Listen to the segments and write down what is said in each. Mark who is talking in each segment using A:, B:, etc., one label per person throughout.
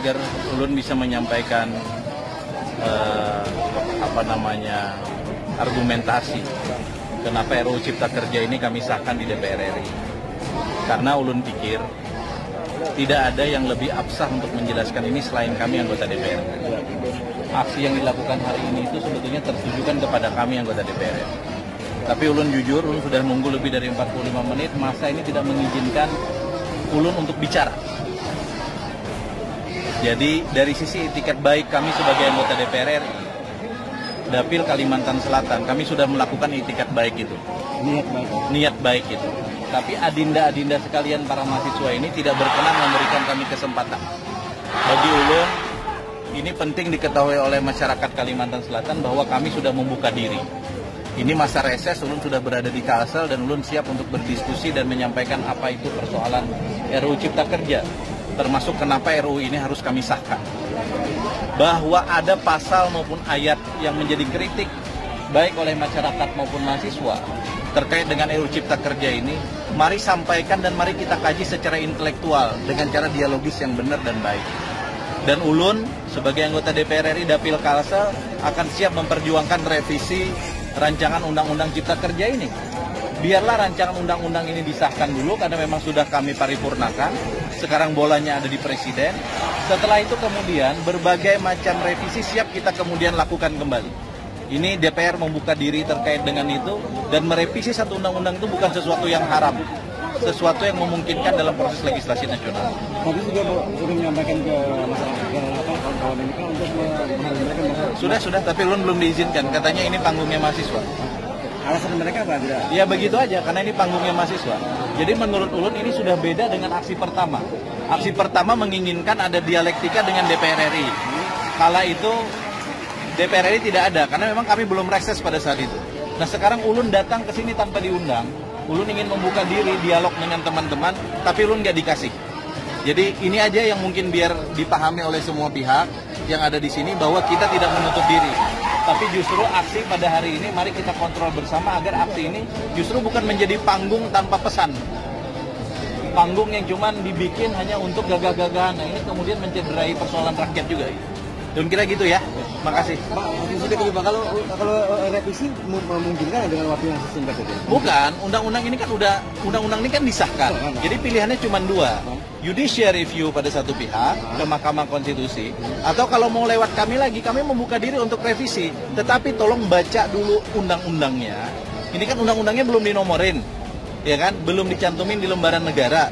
A: agar ulun bisa menyampaikan argumentasi kenapa RUU Cipta Kerja ini kami sahkan di DPR RI. Karena ulun pikir tidak ada yang lebih absah untuk menjelaskan ini selain kami anggota DPR. Aksi yang dilakukan hari ini itu sebetulnya tertujukan kepada kami anggota DPR. Tapi ulun jujur, ulun sudah nunggu lebih dari 45 menit, masa ini tidak mengizinkan ulun untuk bicara. Jadi dari sisi etikat baik kami sebagai anggota DPR RI, Dapil Kalimantan Selatan, kami sudah melakukan etikat baik itu. Niat baik itu. Tapi adinda-adinda sekalian para mahasiswa ini tidak berkenan memberikan kami kesempatan. Bagi ulun, ini penting diketahui oleh masyarakat Kalimantan Selatan bahwa kami sudah membuka diri. Ini masa reses, ulun sudah berada di Kalsel dan ulun siap untuk berdiskusi dan menyampaikan apa itu persoalan RUU Cipta Kerja. Termasuk kenapa RUU ini harus kami sahkan. Bahwa ada pasal maupun ayat yang menjadi kritik baik oleh masyarakat maupun mahasiswa terkait dengan RUU Cipta Kerja ini, mari sampaikan dan mari kita kaji secara intelektual dengan cara dialogis yang benar dan baik. Dan ulun sebagai anggota DPR RI Dapil Kalsel akan siap memperjuangkan revisi rancangan Undang-Undang Cipta Kerja ini. Biarlah rancangan undang-undang ini disahkan dulu karena memang sudah kami paripurnakan. Sekarang bolanya ada di Presiden. Setelah itu kemudian berbagai macam revisi siap kita kemudian lakukan kembali. Ini DPR membuka diri terkait dengan itu dan merevisi satu undang-undang itu bukan sesuatu yang haram. Sesuatu yang memungkinkan dalam proses legislasi nasional.
B: Tapi juga sudah menyampaikan ke masyarakat kawan-kawan ini kan untuk mereka.
A: Sudah, tapi belum diizinkan. Katanya ini panggungnya mahasiswa.
B: Alasan mereka apa? Tidak?
A: Ya begitu aja, karena ini panggungnya mahasiswa. Jadi menurut ulun ini sudah beda dengan aksi pertama. Aksi pertama menginginkan ada dialektika dengan DPR RI. Kala itu DPR RI tidak ada, karena memang kami belum reses pada saat itu. Nah sekarang ulun datang ke sini tanpa diundang. Ulun ingin membuka diri, dialog dengan teman-teman, tapi ulun nggak dikasih. Jadi ini aja yang mungkin biar dipahami oleh semua pihak yang ada di sini bahwa kita tidak menutup diri. Tapi justru aksi pada hari ini mari kita kontrol bersama agar aksi ini justru bukan menjadi panggung tanpa pesan. Panggung yang cuma dibikin hanya untuk gagah-gagahan. Nah ini kemudian mencederai persoalan rakyat juga. Dan kira gitu ya. Makasih.
B: Pak, kalau revisi memungkinkan dengan waktu yang sesingkat itu?
A: Bukan, undang-undang ini kan disahkan. Jadi pilihannya cuma dua. Judicial review pada satu pihak ke Mahkamah Konstitusi, atau kalau mau lewat kami lagi, kami membuka diri untuk revisi. Tetapi tolong baca dulu undang-undangnya. Ini kan undang-undangnya belum dinomorin, ya kan? Belum dicantumin di lembaran negara.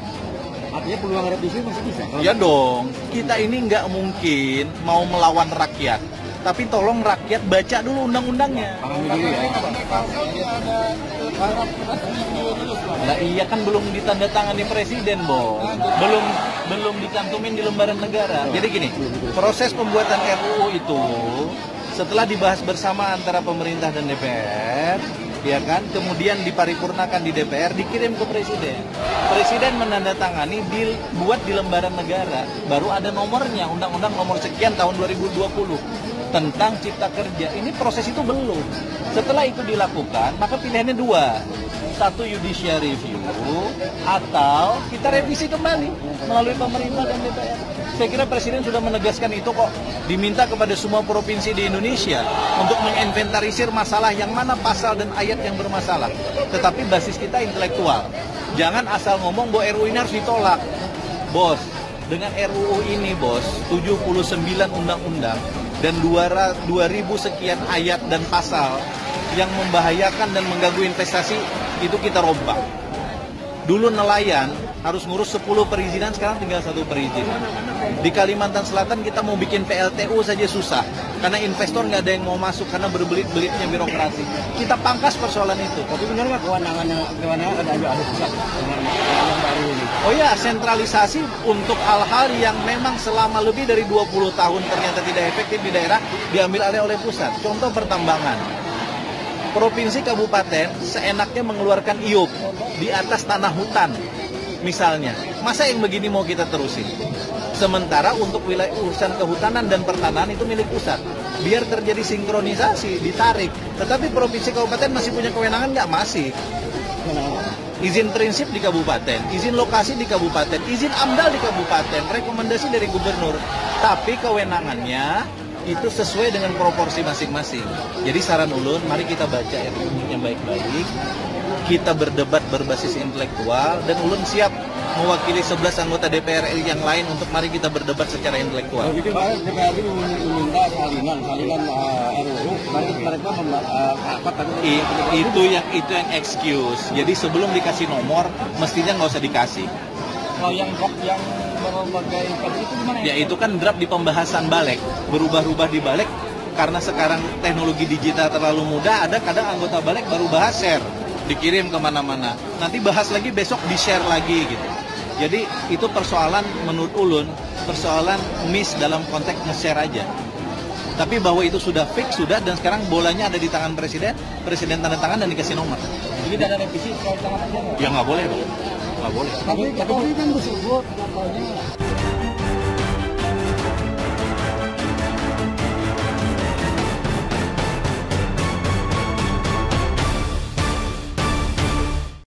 B: Artinya peluang revisi masih bisa?
A: Ya dong, kita ini nggak mungkin mau melawan rakyat. Tapi tolong rakyat baca dulu undang-undangnya. Nah, iya kan belum ditandatangani presiden, Bos. Belum dicantumin di lembaran negara. Jadi gini, proses pembuatan RUU itu setelah dibahas bersama antara pemerintah dan DPR, ya kan, kemudian diparipurnakan di DPR, dikirim ke presiden. Presiden menandatangani, dibuat di lembaran negara, baru ada nomornya, undang-undang nomor sekian tahun 2020 tentang Cipta Kerja. Ini proses itu belum. Setelah itu dilakukan, maka pilihannya dua. Satu judicial review, atau kita revisi kembali melalui pemerintah dan DPR. Saya kira Presiden sudah menegaskan itu kok. Diminta kepada semua provinsi di Indonesia untuk menginventarisir masalah yang mana pasal dan ayat yang bermasalah. Tetapi basis kita intelektual. Jangan asal ngomong bahwa RUU ini harus ditolak. Bos, dengan RUU ini, Bos, 79 undang-undang dan 2.000 sekian ayat dan pasal yang membahayakan dan mengganggu investasi itu kita rombak. Dulu nelayan harus ngurus 10 perizinan, sekarang tinggal 1 perizinan. Di Kalimantan Selatan kita mau bikin PLTU saja susah, karena investor nggak ada yang mau masuk karena berbelit-belitnya birokrasi. Kita pangkas persoalan itu.
B: Tapi benar nggak kewenangan ada pusat yang baru ini?
A: Oh ya, sentralisasi untuk hal-hal yang memang selama lebih dari 20 tahun ternyata tidak efektif di daerah diambil alih oleh pusat. Contoh pertambangan. Provinsi kabupaten seenaknya mengeluarkan IUP di atas tanah hutan misalnya. Masa yang begini mau kita terusin? Sementara untuk wilayah urusan kehutanan dan pertanahan itu milik pusat. Biar terjadi sinkronisasi, ditarik. Tetapi provinsi kabupaten masih punya kewenangan nggak? Masih. izin prinsip di kabupaten, izin lokasi di kabupaten, izin AMDAL di kabupaten, rekomendasi dari gubernur. Tapi kewenangannya itu sesuai dengan proporsi masing-masing. Jadi saran ulun, mari kita baca RUU-nya baik-baik, kita berdebat berbasis intelektual, dan ulun siap mewakili 11 anggota DPR RI yang lain untuk mari kita berdebat secara intelektual.
B: Jadi DPR RI meminta salinan RUU, mereka rapat tadi.
A: Itu yang excuse. Jadi sebelum dikasih nomor, mestinya nggak usah dikasih.
B: Kalau yang berbagai versi itu gimana
A: ya? Itu kan draft di pembahasan balik, berubah-ubah di balik karena sekarang teknologi digital terlalu mudah. Ada kadang anggota balik baru bahas share, dikirim kemana-mana. Nanti bahas lagi besok di share lagi gitu. Jadi itu persoalan menurut ulun, persoalan miss dalam konteks nge-share aja. Tapi bahwa itu sudah fix, sudah, dan sekarang bolanya ada di tangan presiden, presiden tanda tangan dan dikasih nomor.
B: Jadi tidak ada revisi soal tangan aja?
A: Ya nggak boleh dong, nggak boleh.
B: Tapi kan disebut katanya